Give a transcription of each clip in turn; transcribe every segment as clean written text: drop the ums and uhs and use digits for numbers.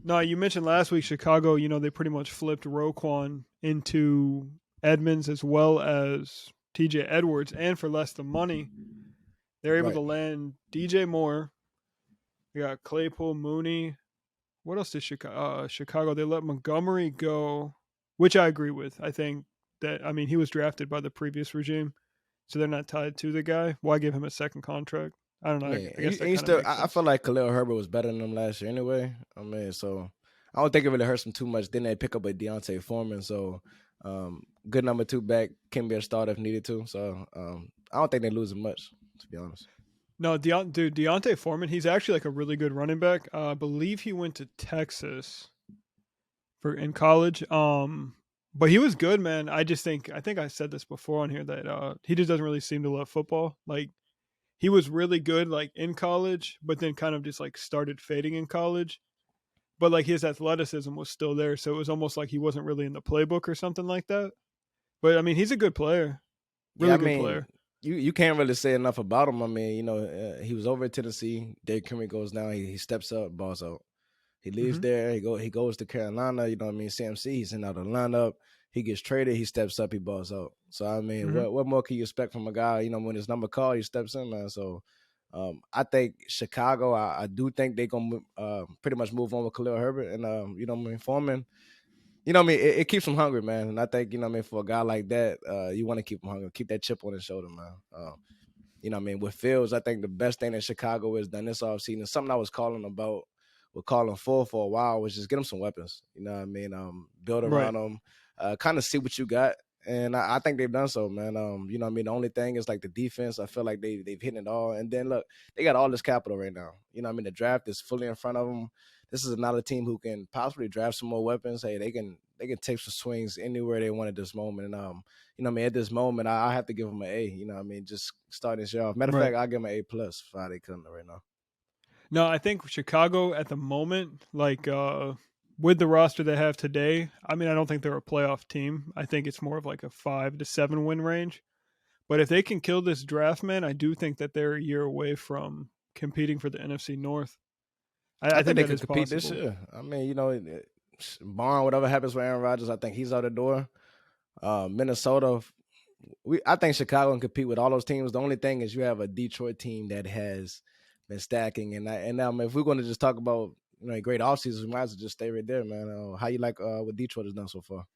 No, you mentioned last week Chicago, they pretty much flipped Roquan into Edmonds as well as TJ Edwards, and for less than money, they're able Right. to land DJ Moore. They got Claypool, Mooney. What else did Chicago? They let Montgomery go, which I agree with. I think that he was drafted by the previous regime, so they're not tied to the guy. Why give him a second contract? I don't I know. mean, I guess that he kind of still. makes I feel sense. like Khalil Herbert was better than him last year anyway. I mean, so I don't think it really hurts him too much. Then they pick up a Deontay Foreman, so good number two back can be a starter if needed to. So I don't think they losing much, to be honest. No, Deontay Foreman, he's actually like a really good running back. I believe he went to Texas for in college. But he was good, man. I think I said this before on here that he just doesn't really seem to love football. Like he was really good like in college, but then kind of just like started fading in college. But like his athleticism was still there, so it was almost like he wasn't really in the playbook or something like that. But he's a good player, Yeah, I really good mean, player. you can't really say enough about him. I mean, he was over at Tennessee. Derrick Henry goes down. He steps up, balls out. He leaves Hmm. there. He goes to Carolina. You know what I mean? CMC. He's in out of the lineup. He gets traded. He steps up. He balls out. So I mean, Hmm. what more can you expect from a guy? When his number called, he steps in, man. So I think Chicago. I do think they're gonna pretty much move on with Khalil Herbert and what I mean, Foreman. It keeps him hungry, man. And I think what I mean, for a guy like that, you want to keep him hungry, keep that chip on his shoulder, man. What I mean, with Fields, I think the best thing that Chicago has done this offseason, something I was calling about, we're calling for a while, was just get him some weapons. You know what I mean? Build Right. around them, kind of see what you got. And I think they've done so, man. What I mean? The only thing is like the defense. I feel like they've hit it all. And then look, they got all this capital right now. You know what I mean? The draft is fully in front of them. This is another team who can possibly draft some more weapons. Hey, they can take some swings anywhere they want at this moment. And what I mean, at this moment, I have to give them an A. You know what I mean? Just starting this year off. Matter of Right. fact, I'll give them an A plus for how they coming right now. No, I think Chicago at the moment, like with the roster they have today, I don't think they're a playoff team. I think it's more of like a 5 to 7 win range. But if they can kill this draft, man, I do think that they're a year away from competing for the NFC North. I I think think they that could is compete this possible. year. I mean, Barn, whatever happens with Aaron Rodgers, I think he's out the door. Minnesota, I think Chicago can compete with all those teams. The only thing is you have a Detroit team that has been stacking, and now if we're going to just talk about a great offseason, we might as well just stay right there, man. How you like what Detroit has done so far?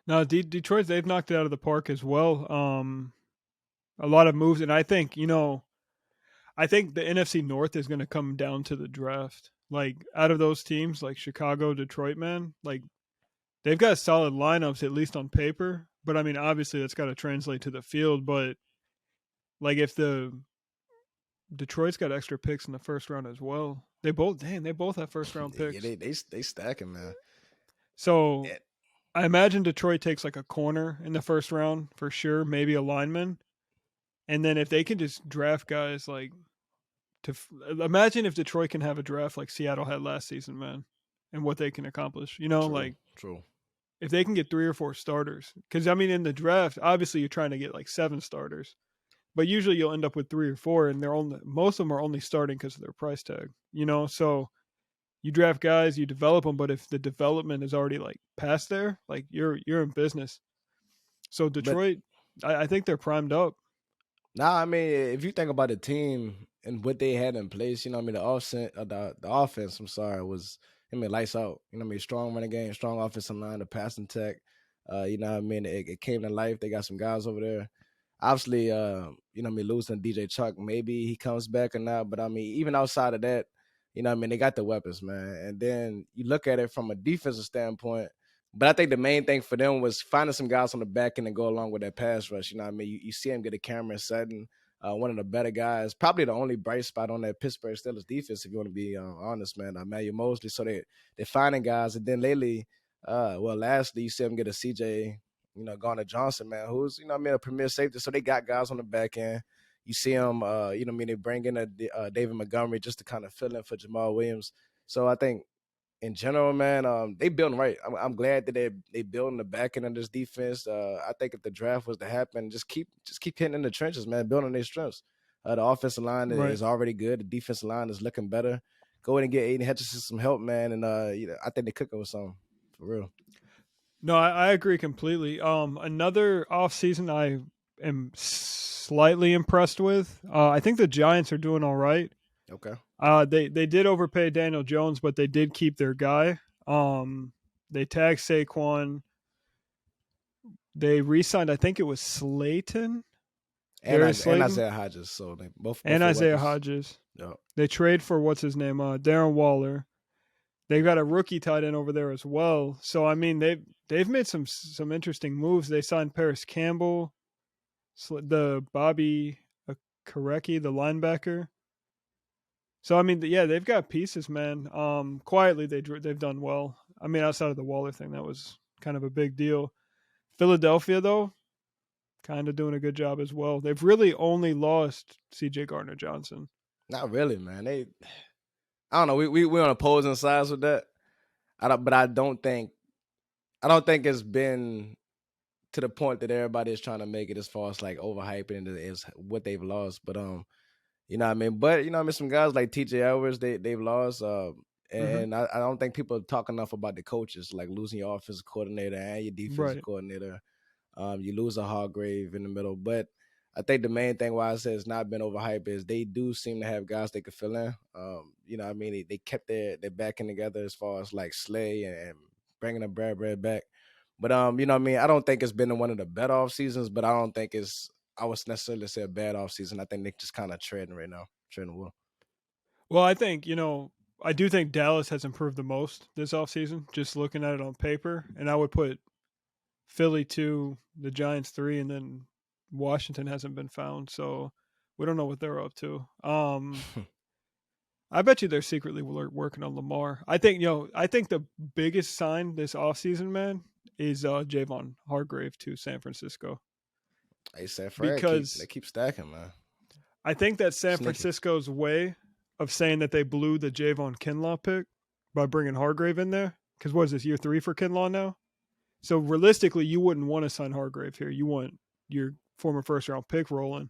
Now, Detroit, they've knocked it out of the park as well. A lot of moves, and I think the NFC North is going to come down to the draft. Like out of those teams, like Chicago, Detroit, man, like they've got solid lineups at least on paper. But obviously that's got to translate to the field. But like if the Detroit's got extra picks in the first round as well, they both have first round Yeah, picks. they stacking, man. So Yeah, I imagine Detroit takes like a corner in the first round for sure, maybe a lineman, and then if they can just draft guys like imagine if Detroit can have a draft like Seattle had last season, man, and what they can accomplish. true, Like true. if they can get 3 or 4 starters, because in the draft, obviously you're trying to get like 7 starters, but usually you'll end up with 3 or 4, and most of them are only starting because of their price tag. So you draft guys, you develop them, but if the development is already like past there, like you're in business. So But Detroit, I think they're primed up. Nah, I mean, if you think about the team and what they had in place, I mean, the offense, I'm sorry, was, lights out. I mean, strong running game, strong offensive line, the passing tech. I mean, it came to life. They got some guys over there. Obviously, I mean, losing DJ Chuck, maybe he comes back or not. But I mean, even outside of that, I mean, they got the weapons, man. And then you look at it from a defensive standpoint. But I think the main thing for them was finding some guys on the back end and go along with that pass rush. You know what I mean? You see him get a Cameron Sutton, one of the better guys, probably the only bright spot on that Pittsburgh Steelers defense, if you want to be honest, man. Manuel Mosley. So they're finding guys. And then lately, lastly, you see him get a CJ, Garner Johnson, man, who's, what I mean, a premier safety. So they got guys on the back end. You see them, what I mean, they bring in a David Montgomery just to kind of fill in for Jamal Williams. So I think in general, man, they building right. I'm glad that they building the back end of this defense. I think if the draft was to happen, just keep hitting in the trenches, man, building their strengths. The offensive line Right. is already good. The defensive line is looking better. go in and get Aiden Hutchinson some help, man. And I think they're cooking with something for real. No, I agree completely. Another offseason I am slightly impressed with. I think the Giants are doing all right. Okay. They did overpay Daniel Jones, but they did keep their guy. They tagged Saquon. They re-signed, I think it was Slayton, And Darius Slayton, Isaiah Hodges. So they both and their Isaiah weapons. Hodges. Yep. They trade for what's his name, Darren Waller. They've got a rookie tight end over there as well. So I mean, they've made some interesting moves. They signed Paris Campbell, the Bobby Karecki, the linebacker. So I mean, yeah, they've got pieces, man. Quietly, they've done well. I mean, outside of the Waller thing, that was kind of a big deal. Philadelphia, though, kind of doing a good job as well. They've really only lost C.J. Gardner-Johnson. Not really, man. I don't know. We on opposing sides with that. But I don't think it's been to the point that everybody is trying to make it as far as like overhyping it is what they've lost. But you know what I mean? But you know, I mean, some guys like TJ Edwards, they've lost. And I don't think people talk enough about the coaches, like losing your offensive coordinator and your defensive coordinator. You lose a Hargrave in the middle. But I think the main thing why I say it's not been overhyped is they do seem to have guys they could fill in. You know what I mean? They kept their backing together as far as like Slay and bringing a Brad back. But you know what I mean? I don't think it's been one of the better off seasons, but I don't think I would necessarily say a bad off season. I think they're just kind of treading right now, treading well. Well, I think, I do think Dallas has improved the most this offseason, just looking at it on paper. And I would put Philly 2, the Giants 3, and then Washington hasn't been found. So we don't know what they're up to. I bet you they're secretly working on Lamar. I think the biggest sign this offseason, man, is Javon Hargrave to San Francisco. Hey, San Fran, Because they keep stacking, man. I think that San Sneaky. Francisco's way of saying that they blew the Javon Kinlaw pick by bringing Hargrave in there. Because what is this, year 3 for Kinlaw now? So realistically, you wouldn't want to sign Hargrave here. You want your former first-round pick rolling.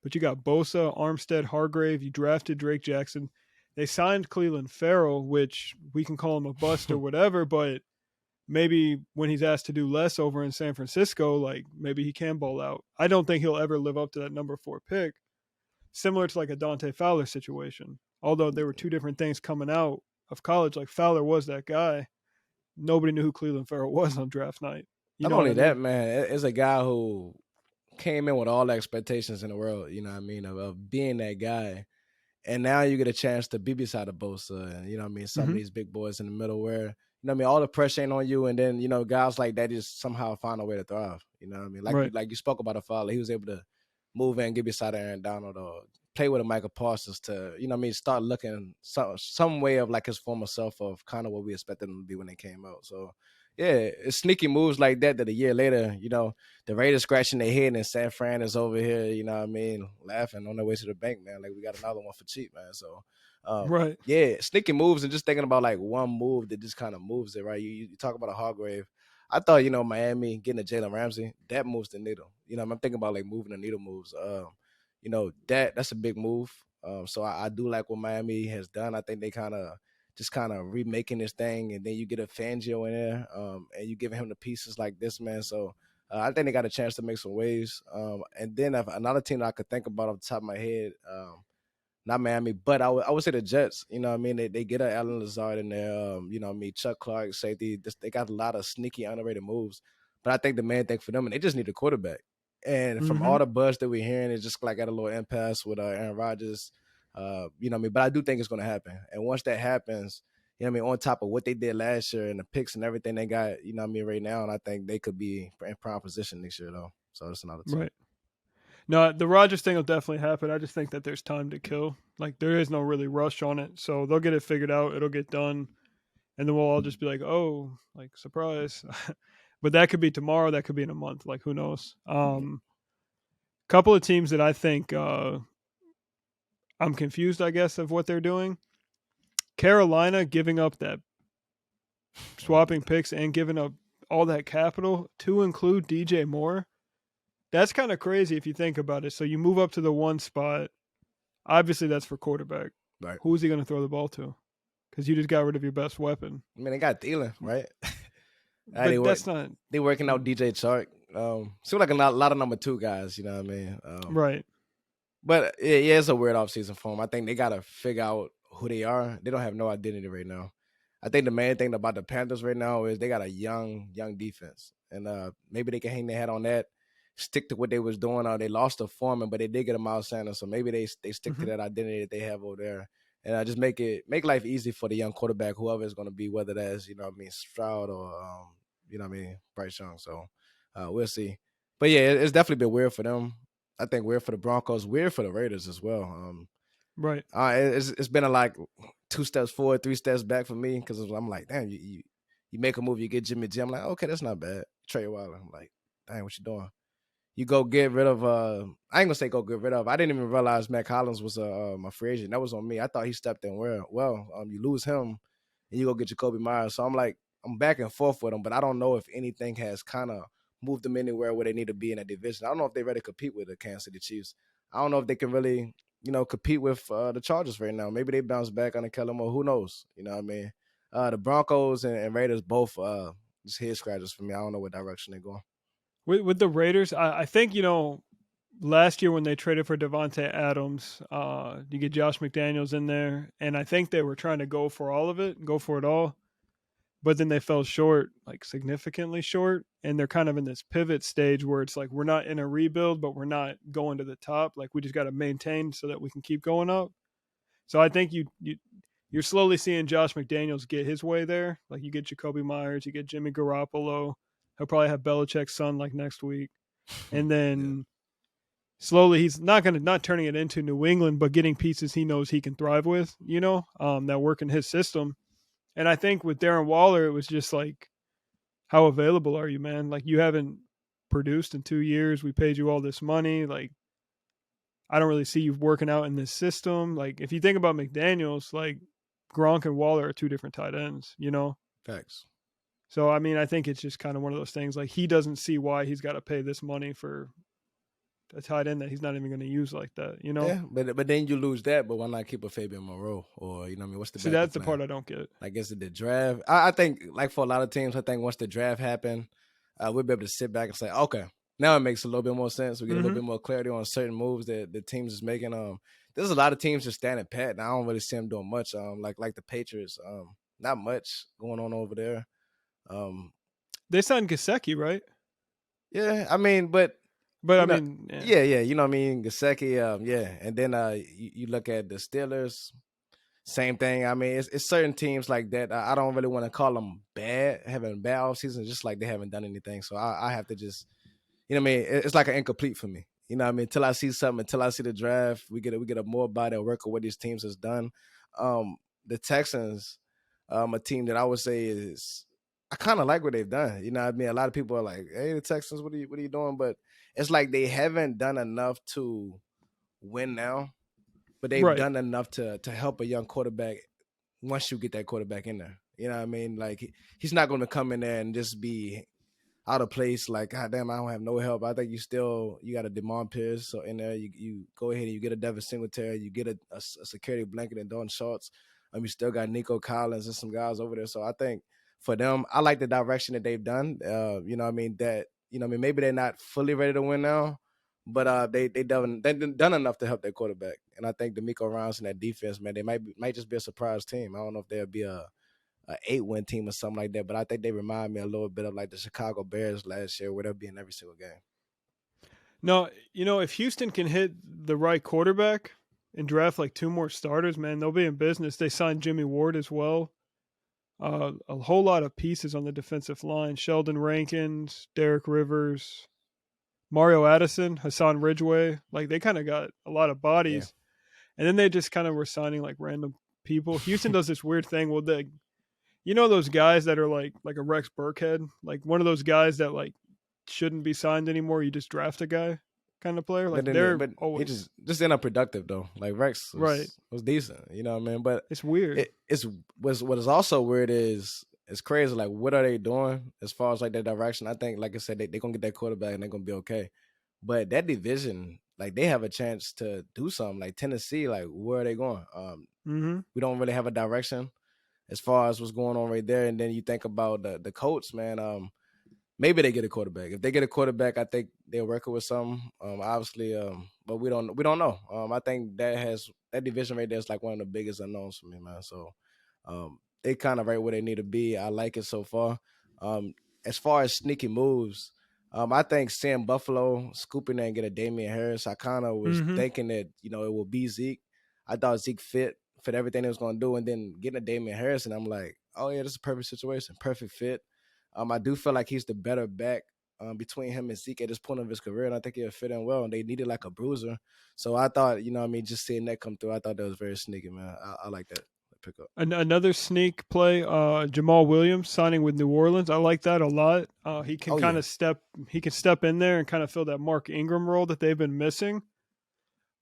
But you got Bosa, Armstead, Hargrave. You drafted Drake Jackson. They signed Cleveland Farrell, which we can call him a bust or whatever, but maybe when he's asked to do less over in San Francisco, like maybe he can ball out. I don't think he'll ever live up to that number 4 pick. Similar to like a Dante Fowler situation. Although there were two different things coming out of college. Like Fowler was that guy. Nobody knew who Cleveland Farrell was on draft night. Not only that, man, it's a guy who came in with all the expectations in the world, you know what I mean, of being that guy. And now you get a chance to be beside a Bosa and, you know what I mean, some of these big boys in the middle where, you know what I mean, all the pressure ain't on you. And then, you know, guys like that just somehow find a way to thrive. You know what I mean? Like you spoke about a Fowler, he was able to move in, get beside Aaron Donald or play with a Michael Parsons to, you know what I mean, start looking some way of like his former self of kind of what we expected him to be when they came out. So, yeah, it's sneaky moves like that a year later, you know, the Raiders scratching their head and San Fran is over here, you know what I mean, laughing on their way to the bank, man. Like, we got another one for cheap, man. So, yeah, sneaky moves and just thinking about like one move that just kind of moves it, right? You talk about a Hargrave. I thought, you know, Miami getting a Jalen Ramsey, that moves the needle. You know, I'm thinking about like moving the needle moves. You know, that's a big move. So I do like what Miami has done. I think they kind of remaking this thing, and then you get a Fangio in there, and you giving him the pieces like this, man. So I think they got a chance to make some waves. And then another team that I could think about off the top of my head, not Miami, but I would say the Jets. You know what I mean? They get an Allen Lazard in there. You know what I mean? Chuck Clark, safety. They got a lot of sneaky, underrated moves. But I think the main thing for them, and they just need a quarterback. And from all the buzz that we're hearing, it's just like at a little impasse with Aaron Rodgers. You know what I mean? But I do think it's going to happen. And once that happens, you know what I mean, on top of what they did last year and the picks and everything they got, you know what I mean, right now, and I think they could be in prime position next year, though. So that's another team. Right. No, the Rodgers thing will definitely happen. I just think that there's time to kill. Like, there is no really rush on it. So they'll get it figured out. It'll get done. And then we'll all just be like, oh, like, surprise. But that could be tomorrow. That could be in a month. Like, who knows? Couple of teams that I think I'm confused, I guess, of what they're doing. Carolina giving up that swapping picks and giving up all that capital to include DJ Moore. That's kind of crazy if you think about it. So you move up to the 1 spot. Obviously, that's for quarterback. Right. Who's he going to throw the ball to? because you just got rid of your best weapon. I mean, they got Thielen, right? But that's not They working out DJ Chark. Seem like a lot of number 2 guys. You know what I mean? right. But yeah, it's a weird offseason for them. I think they got to figure out who they are. They don't have no identity right now. I think the main thing about the Panthers right now is they got a young defense, and maybe they can hang their head on that, stick to what they was doing. They lost a Foreman, but they did get a Miles Sanders, so maybe they stick to that identity that they have over there, and just make life easy for the young quarterback, whoever it's going to be, whether that's Stroud or Bryce Young. So we'll see. But yeah, it's definitely been weird for them. I think weird for the Broncos, weird for the Raiders as well. Right. It's been a 2 steps forward, 3 steps back for me, because I'm like, damn, you make a move, you get Jimmy G. I'm like, okay, that's not bad. Trey Wilder. I'm like, dang, what you doing? You go get rid of I ain't gonna say go get rid of. I didn't even realize Matt Collins was a free agent. That was on me. I thought he stepped in well. You lose him and you go get Jacoby Myers. So I'm back and forth with him, but I don't know if anything has kind of moved them anywhere where they need to be in a division. I don't know if they're ready to compete with the Kansas City Chiefs. I don't know if they can really, compete with the Chargers right now. Maybe they bounce back under Kellen Moore. Who knows? You know what I mean? The Broncos and Raiders both just head scratchers for me. I don't know what direction they're going. With the Raiders, I think, last year when they traded for Devontae Adams, you get Josh McDaniels in there, and I think they were trying to go for all of it, go for it all. But then they fell short, like significantly short, and they're kind of in this pivot stage where it's like we're not in a rebuild, but we're not going to the top. Like we just got to maintain so that we can keep going up. So I think you're slowly seeing Josh McDaniels get his way there. Like you get Jacoby Myers, you get Jimmy Garoppolo. He'll probably have Belichick's son like next week, and then slowly he's not turning it into New England, but getting pieces he knows he can thrive with. That work in his system. And I think with Darren Waller, it was just like, how available are you, man? Like, you haven't produced in 2 years. We paid you all this money. Like, I don't really see you working out in this system. Like, if you think about McDaniels, like, Gronk and Waller are 2 different tight ends, Facts. So, I mean, I think it's just kind of one of those things. Like, he doesn't see why he's got to pay this money for a tight end that he's not even going to use like that, Yeah, but then you lose that. But why not keep a Fabian Moreau, or what's the See, that's the part I don't get. Like, is it the draft? I think like for a lot of teams, I think once the draft happened, we'll be able to sit back and say, okay, now it makes a little bit more sense. We get a little bit more clarity on certain moves that the teams is making. There's a lot of teams just standing pat, and I don't really see them doing much. Like the Patriots, not much going on over there. They signed Gesicki, right? Yeah, I mean, but I mean, yeah, you know what I mean, Gesicki, yeah, and then you look at the Steelers, same thing. I mean, it's certain teams like that. I don't really want to call them bad, having bad off seasons, just like they haven't done anything. So I have to just, you know what I mean, it's like an incomplete for me. You know what I mean? Until I see something, until I see the draft, we get a more body of work of what these teams has done. The Texans, a team that I would say is, I kind of like what they've done. You know what I mean? A lot of people are like, hey, the Texans, what are you doing? But it's like they haven't done enough to win now, but they've done enough to help a young quarterback once you get that quarterback in there. You know what I mean? Like, he's not going to come in there and just be out of place, like, God damn, I don't have no help. I think you got a DeMond Pierce, so in there you go ahead and you get a Devin Singletary, you get a security blanket and Dalton Schultz. You still got Nico Collins and some guys over there. So I think for them, I like the direction that they've done. You know what I mean? That, you know what I mean? Maybe they're not fully ready to win now, but they've done enough to help their quarterback. And I think DeMeco Ryans and that defense, man, they might just be a surprise team. I don't know if they'll be a 8-win team or something like that, but I think they remind me a little bit of like the Chicago Bears last year, where they'll be in every single game. No, if Houston can hit the right quarterback and draft like 2 more starters, man, they'll be in business. They signed Jimmy Ward as well. A whole lot of pieces on the defensive line: Sheldon Rankins, Derek Rivers, Mario Addison, Hassan Ridgeway. Like, they kind of got a lot of bodies, and then they just kind of were signing like random people. Houston does this weird thing. Well, those guys that are like a Rex Burkhead, like one of those guys that like shouldn't be signed anymore. You just draft a guy kind of player. Like, but he just end up productive though. Like Rex was decent, you know what I mean? But it's weird. What is also weird is it's crazy. Like, what are they doing as far as like their direction? I think, like I said, they're gonna get that quarterback and they're gonna be okay. But that division, like, they have a chance to do something. Like Tennessee, like, where are they going? We don't really have a direction. as far as what's going on right there. And then you think about the Colts, man. Maybe they get a quarterback. If they get a quarterback, I think they're working with something. Obviously, but we don't know. I think that division right there is like one of the biggest unknowns for me, man. So they kind of right where they need to be. I like it so far. As far as sneaky moves, I think seeing Buffalo scooping there and get a Damian Harris, I kind of was Mm-hmm. thinking that it will be Zeke. I thought Zeke fit everything he was going to do, and then getting a Damian Harris, and I'm like, oh yeah, this is a perfect situation, perfect fit. I do feel like he's the better back between him and Zeke at this point of his career, and I think he'll fit in well. And they needed like a bruiser, so I thought, just seeing that come through, I thought that was very sneaky, man. I like that pickup. Another sneak play, Jamal Williams signing with New Orleans. I like that a lot. He can Oh kind yeah, of step in there and kind of fill that Mark Ingram role that they've been missing.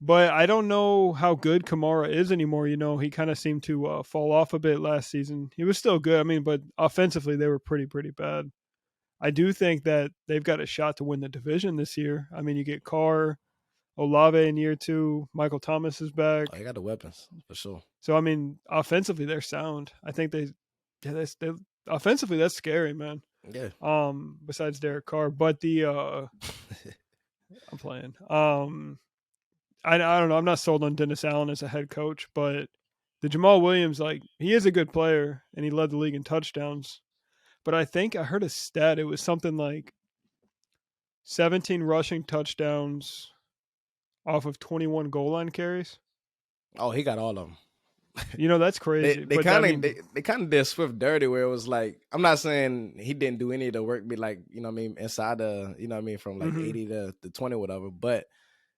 But I don't know how good Kamara is anymore. He kind of seemed to fall off a bit last season. He was still good. I mean, but offensively, they were pretty bad. I do think that they've got a shot to win the division this year. I mean, you get Carr, Olave in year 2. Michael Thomas is oh, back. they got the weapons for sure. So I mean, offensively, they're sound. I think they offensively that's scary, man. Yeah. Besides Derek Carr, but I'm playing. I don't know. I'm not sold on Dennis Allen as a head coach, but the Jamal Williams, like, he is a good player and he led the league in touchdowns. But I think I heard a stat. It was something like 17 rushing touchdowns off of 21 goal line carries. Oh, he got all of them. That's They crazy. they But I kind of mean, they kind of did Swift dirty, where it was like, I'm not saying he didn't do any of the work, be like, inside the, from like mm-hmm, 80 to 20 whatever, but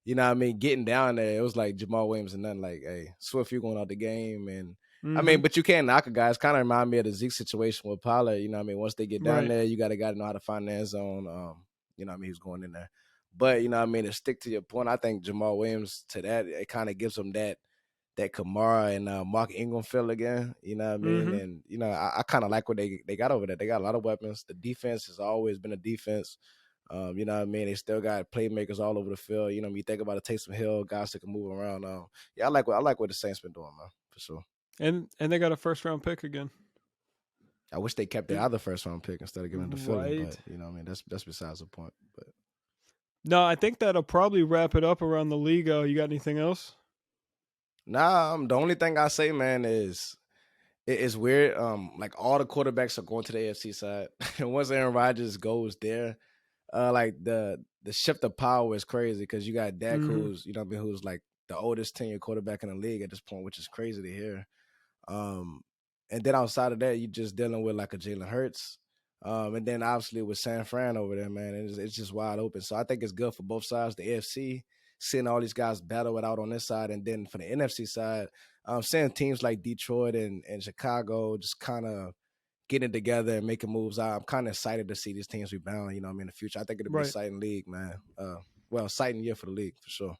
getting down there, it was like Jamal Williams and nothing, like, hey, Swift, you're going out the game. And mm-hmm, but you can't knock a guy. It's kind of remind me of the Zeke situation with Pollard. Once they get down right. there, you got to know how to find the end zone. Who's going in there. But to stick to your point, I think Jamal Williams, to that, it kind of gives him that Kamara and Mark Ingram feel again. Mm-hmm, And I kind of like what they got over there. They got a lot of weapons. The defense has always been a defense. They still got playmakers all over the field. You think about it, Taysom Hill, guys that can move around. Yeah, I like what the Saints been doing, man, for sure. and they got a first round pick again. I wish they kept their other first round pick instead of giving it to Philly, Right. but that's besides the point. But No, I think that'll probably wrap it up around the league. You got anything else? nah, the only thing I say, man, is it's weird. Like, all the quarterbacks are going to the AFC side, and once Aaron Rodgers goes there, like the shift of power is crazy, because you got Dak, Mm-hmm. who's who's like the oldest tenured quarterback in the league at this point, which is crazy to hear. Um, and then outside of that, you're just dealing with like a Jalen Hurts. And then obviously with San Fran over there, man, it's just wide open. So I think it's good for both sides. The AFC, seeing all these guys battle it out on this side, and then for the NFC side, seeing teams like Detroit and Chicago just kind of getting together and making moves. I'm kind of excited to see these teams rebound, in the future. I think it'll be an Right. exciting league, man. Exciting year for the league, for sure.